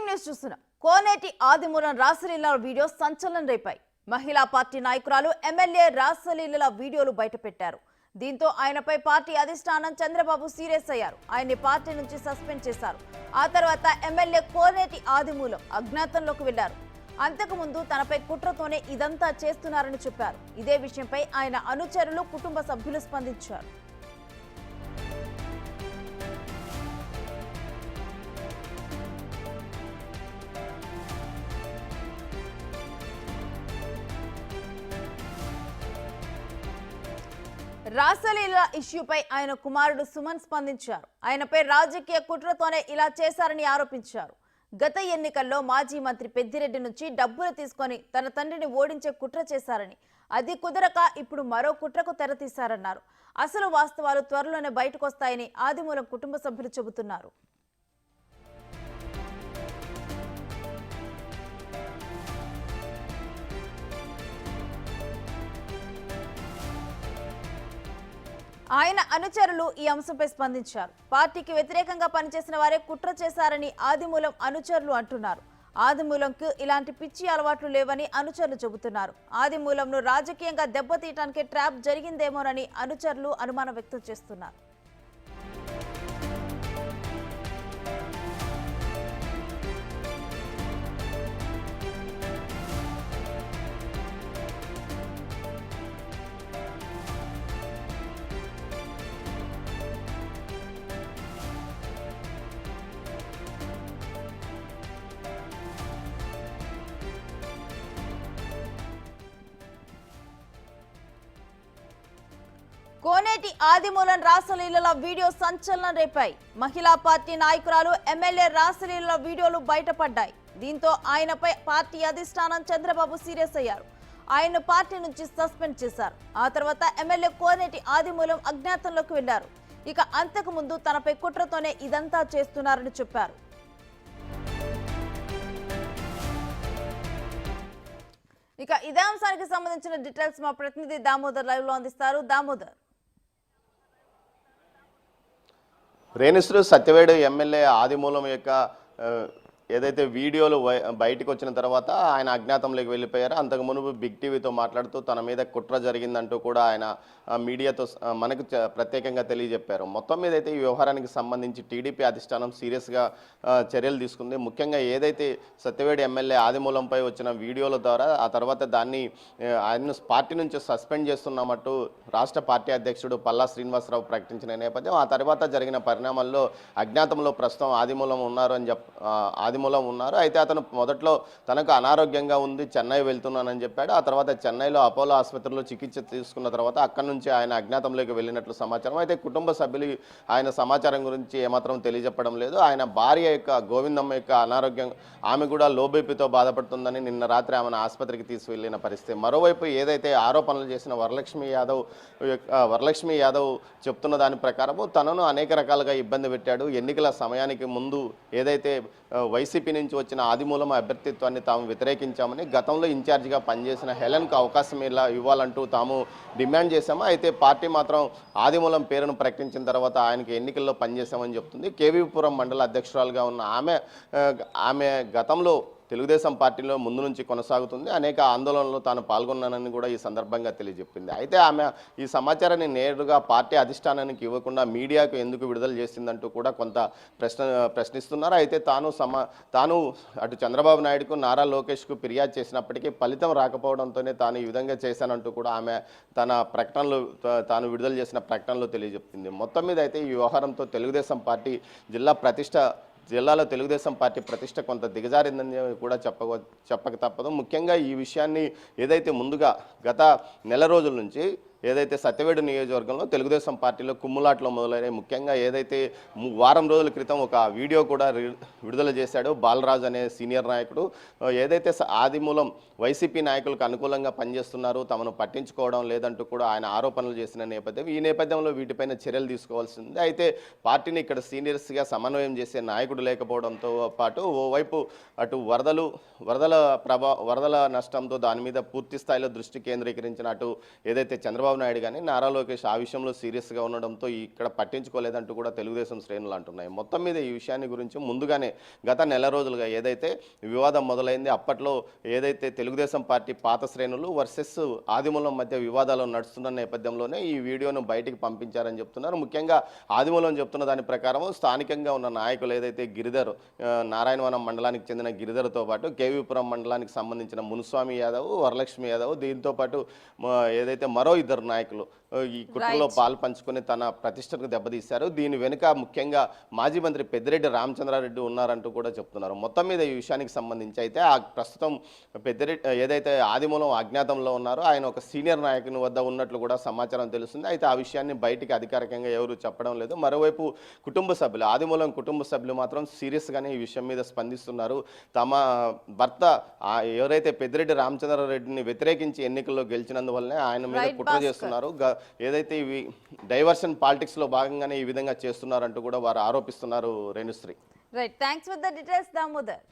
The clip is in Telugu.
న్యూస్ చూస్తున్నాం. కోనేటి ఆదిమూలం రాసలీల వీడియో సంచలనం రేపాయి. మహిళా పార్టీ నాయకురాలు ఎమ్మెల్యే రాసలీల వీడియోలు బయటపెట్టారు. దీంతో ఆయనపై పార్టీ అధిష్టానం చంద్రబాబు సీరియస్ అయ్యారు. ఆయన్ని పార్టీ నుంచి సస్పెండ్ చేశారు. ఆ తర్వాత ఎమ్మెల్యే కోనేటి ఆదిమూలం అజ్ఞాతంలోకి వెళ్లారు. అంతకుముందు తనపై కుట్రతోనే ఇదంతా చేస్తున్నారని చెప్పారు. ఇదే విషయంపై ఆయన అనుచరులు, కుటుంబ సభ్యులు స్పందించారు. రాసలీల ఇష్యూపై ఆయన కుమారుడు సుమన్ స్పందించారు. ఆయనపై రాజకీయ కుట్రతోనే ఇలా చేశారని ఆరోపించారు. గత ఎన్నికల్లో మాజీ మంత్రి పెద్దిరెడ్డి నుంచి డబ్బులు తీసుకొని తన తండ్రిని ఓడించే కుట్ర చేశారని, అది కుదరక ఇప్పుడు మరో కుట్రకు తెరతీశారన్నారు. అసలు వాస్తవాలు త్వరలోనే బయటకొస్తాయని ఆదిమూలం కుటుంబ సభ్యులు చెబుతున్నారు. ఆయన అనుచరులు ఈ అంశంపై స్పందించారు. పార్టీకి వ్యతిరేకంగా పనిచేసిన వారే కుట్ర చేశారని ఆదిమూలం అనుచరులు అంటున్నారు. ఆదిమూలంకు ఇలాంటి పిచ్చి అలవాట్లు లేవని అనుచరులు చెబుతున్నారు. ఆదిమూలంను రాజకీయంగా దెబ్బతీయటానికి ట్రాప్ జరిగిందేమోనని అనుచరులు అనుమానం వ్యక్తం చేస్తున్నారు. కోనేటి ఆదిమూలం రాసలీల వీడియో సంచలనం రేపాయి. మహిళా పార్టీ నాయకురాలు ఎమ్మెల్యే రాసలీల వీడియోలు బయటపడ్డాయి. దీంతో ఆయనపై పార్టీ అధిష్టానం చంద్రబాబు సీరియస్ అయ్యారు. ఆయన్ను పార్టీ నుంచి సస్పెండ్ చేశారు. ఆ తర్వాత ఎమ్మెల్యే కోనేటి ఆదిమూలం అజ్ఞాతంలోకి వెళ్లారు. ఇక అంతకు ముందు తనపై కుట్రతోనే ఇదంతా చేస్తున్నారని చెప్పారు. ఇక ఇదే అంశానికి సంబంధించిన డీటెయిల్స్ మా ప్రతినిధి దామోదర్ లైవ్ లో అందిస్తారు. దామోదర్, రేణుశ్రీ సత్యవేడు ఎమ్మెల్యే ఆదిమూలం యొక్క ఏదైతే వీడియోలు బయటకు వచ్చిన తర్వాత ఆయన అజ్ఞాతంలోకి వెళ్ళిపోయారో, అంతకు మునుపు బిగ్ టీవీతో మాట్లాడుతూ తన మీద కుట్ర జరిగిందంటూ కూడా ఆయన మీడియాతో మనకు ప్రత్యేకంగా తెలియజెప్పారు. మొత్తం మీద అయితే ఈ వ్యవహారానికి సంబంధించి టీడీపీ అధిష్టానం సీరియస్గా చర్యలు తీసుకుంది. ముఖ్యంగా ఏదైతే సత్యవేడు ఎమ్మెల్యే ఆదిమూలంపై వచ్చిన వీడియోల ద్వారా ఆ తర్వాత దాన్ని ఆయన పార్టీ నుంచి సస్పెండ్ చేస్తున్నామంటూ రాష్ట్ర పార్టీ అధ్యక్షుడు పల్లా శ్రీనివాసరావు ప్రకటించిన నేపథ్యం, ఆ తర్వాత జరిగిన పరిణామాల్లో అజ్ఞాతంలో ప్రస్తుతం ఆదిమూలం ఉన్నారు అని ఆదిమూలం ఉన్నారు. అయితే అతను మొదట్లో తనకు అనారోగ్యంగా ఉంది, చెన్నై వెళ్తున్నానని చెప్పాడు. ఆ తర్వాత చెన్నైలో అపోలో ఆసుపత్రిలో చికిత్స తీసుకున్న తర్వాత అక్కడి నుంచి ఆయన అజ్ఞాతంలోకి వెళ్ళినట్లు సమాచారం. అయితే కుటుంబ సభ్యులు ఆయన సమాచారం గురించి ఏమాత్రం తెలియజెప్పడం లేదు. ఆయన భార్య యొక్క గోవిందమ్మ యొక్క అనారోగ్యం, ఆమె కూడా లో బీపీతో బాధపడుతుందని నిన్న రాత్రి ఆమెను ఆసుపత్రికి తీసుకువెళ్ళిన పరిస్థితి. మరోవైపు ఏదైతే ఆరోపణలు చేసిన వరలక్ష్మి యాదవ్ చెప్తున్న దాని ప్రకారము తనను అనేక రకాలుగా ఇబ్బంది పెట్టాడు. ఎన్నికల సమయానికి ముందు ఏదైతే వైసీపీ నుంచి వచ్చిన ఆదిమూలం అభ్యర్థిత్వాన్ని తాము వ్యతిరేకించామని, గతంలో ఇన్ఛార్జిగా పనిచేసిన హెలెన్కు అవకాశం ఇలా ఇవ్వాలంటూ తాము డిమాండ్ చేశాము. అయితే పార్టీ మాత్రం ఆదిమూలం పేరును ప్రకటించిన తర్వాత ఆయనకి ఎన్నికల్లో పనిచేశామని చెప్తుంది. కేవీపురం మండల అధ్యక్షురాలుగా ఉన్న ఆమె గతంలో తెలుగుదేశం పార్టీలో ముందు నుంచి కొనసాగుతుంది. అనేక ఆందోళనలో తాను పాల్గొన్నానని కూడా ఈ సందర్భంగా తెలియజెప్పింది. అయితే ఆమె ఈ సమాచారాన్ని నేరుగా పార్టీ అధిష్టానానికి ఇవ్వకుండా మీడియాకు ఎందుకు విడుదల చేసిందంటూ కూడా కొంత ప్రశ్నిస్తున్నారు. అయితే తాను అటు చంద్రబాబు నాయుడుకు, నారా లోకేష్కు ఫిర్యాదు చేసినప్పటికీ ఫలితం రాకపోవడంతోనే తాను ఈ విధంగా చేశానంటూ కూడా ఆమె తాను విడుదల చేసిన ప్రకటనలో తెలియజెప్పింది. మొత్తం మీద అయితే ఈ వ్యవహారంతో తెలుగుదేశం పార్టీ జిల్లాలో తెలుగుదేశం పార్టీ ప్రతిష్ట కొంత దిగజారిందని కూడా చెప్పక తప్పదు. ముఖ్యంగా ఈ విషయాన్ని ఏదైతే ముందుగా గత నెల రోజుల నుంచి ఏదైతే సత్యవేడు నియోజకవర్గంలో తెలుగుదేశం పార్టీలో కుమ్ములాట్లో మొదలైన, ముఖ్యంగా ఏదైతే వారం రోజుల క్రితం ఒక వీడియో కూడా విడుదల చేశాడో బాలరాజు అనే సీనియర్ నాయకుడు, ఏదైతే ఆదిమూలం వైసీపీ నాయకులకు అనుకూలంగా పనిచేస్తున్నారు, తమను పట్టించుకోవడం లేదంటూ కూడా ఆయన ఆరోపణలు చేసిన నేపథ్యం. ఈ నేపథ్యంలో వీటిపైన చర్యలు తీసుకోవాల్సింది. అయితే పార్టీని ఇక్కడ సీనియర్స్గా సమన్వయం చేసే నాయకుడు లేకపోవడంతో పాటు ఓవైపు అటు వరదల నష్టంతో దాని మీద పూర్తి స్థాయిలో దృష్టి కేంద్రీకరించిన అటు ఏదైతే చంద్రబాబు చంద్రబాబు నాయుడు కానీ నారా లోకేష్ ఆ విషయంలో సీరియస్గా ఉండడంతో ఇక్కడ పట్టించుకోలేదంటూ కూడా తెలుగుదేశం శ్రేణులు అంటున్నాయి. మొత్తం మీద ఈ విషయాన్ని గురించి ముందుగానే గత నెల రోజులుగా ఏదైతే వివాదం మొదలైంది, అప్పట్లో ఏదైతే తెలుగుదేశం పార్టీ పాత శ్రేణులు వర్సెస్ ఆదిమూలం మధ్య వివాదాలు నడుస్తున్న నేపథ్యంలోనే ఈ వీడియోను బయటికి పంపించారని చెప్తున్నారు. ముఖ్యంగా ఆదిమూలం చెప్తున్న దాని ప్రకారం స్థానికంగా ఉన్న నాయకులు ఏదైతే గిరిధర్, నారాయణవనం మండలానికి చెందిన గిరిధర్తో పాటు కేవీపురం మండలానికి సంబంధించిన మునుస్వామి యాదవ్, వరలక్ష్మి యాదవ్, దీంతో పాటు ఏదైతే మరో ఇద్దరు నాయకులు ఈ కుట్రలో పాలు పంచుకొని తన ప్రతిష్టకు దెబ్బతీశారు. దీని వెనుక ముఖ్యంగా మాజీ మంత్రి పెద్దిరెడ్డి రామచంద్రారెడ్డి ఉన్నారంటూ కూడా చెప్తున్నారు. మొత్తం మీద ఈ విషయానికి సంబంధించి అయితే ప్రస్తుతం పెద్దిరెడ్డి ఏదైతే ఆదిమూలం అజ్ఞాతంలో ఉన్నారో ఆయన ఒక సీనియర్ నాయకుని వద్ద ఉన్నట్లు కూడా సమాచారం తెలుస్తుంది. అయితే ఆ విషయాన్ని బయటికి అధికారికంగా ఎవరు చెప్పడం లేదు. మరోవైపు కుటుంబ సభ్యులు, ఆదిమూలం కుటుంబ సభ్యులు మాత్రం సీరియస్గానే ఈ విషయం మీద స్పందిస్తున్నారు. తమ భర్త ఎవరైతే పెద్దిరెడ్డి రామచంద్రారెడ్డిని వ్యతిరేకించి ఎన్నికల్లో గెలిచినందువల్లనే ఆయన మీద కుట్ర చేస్తున్నారు, ఏదైతే ఇవి డైవర్షన్ పాలిటిక్స్లో భాగంగానే ఈ విధంగా చేస్తున్నారంటూ కూడా వారు ఆరోపిస్తున్నారు. Renusri. Right, thanks for the details Damodar.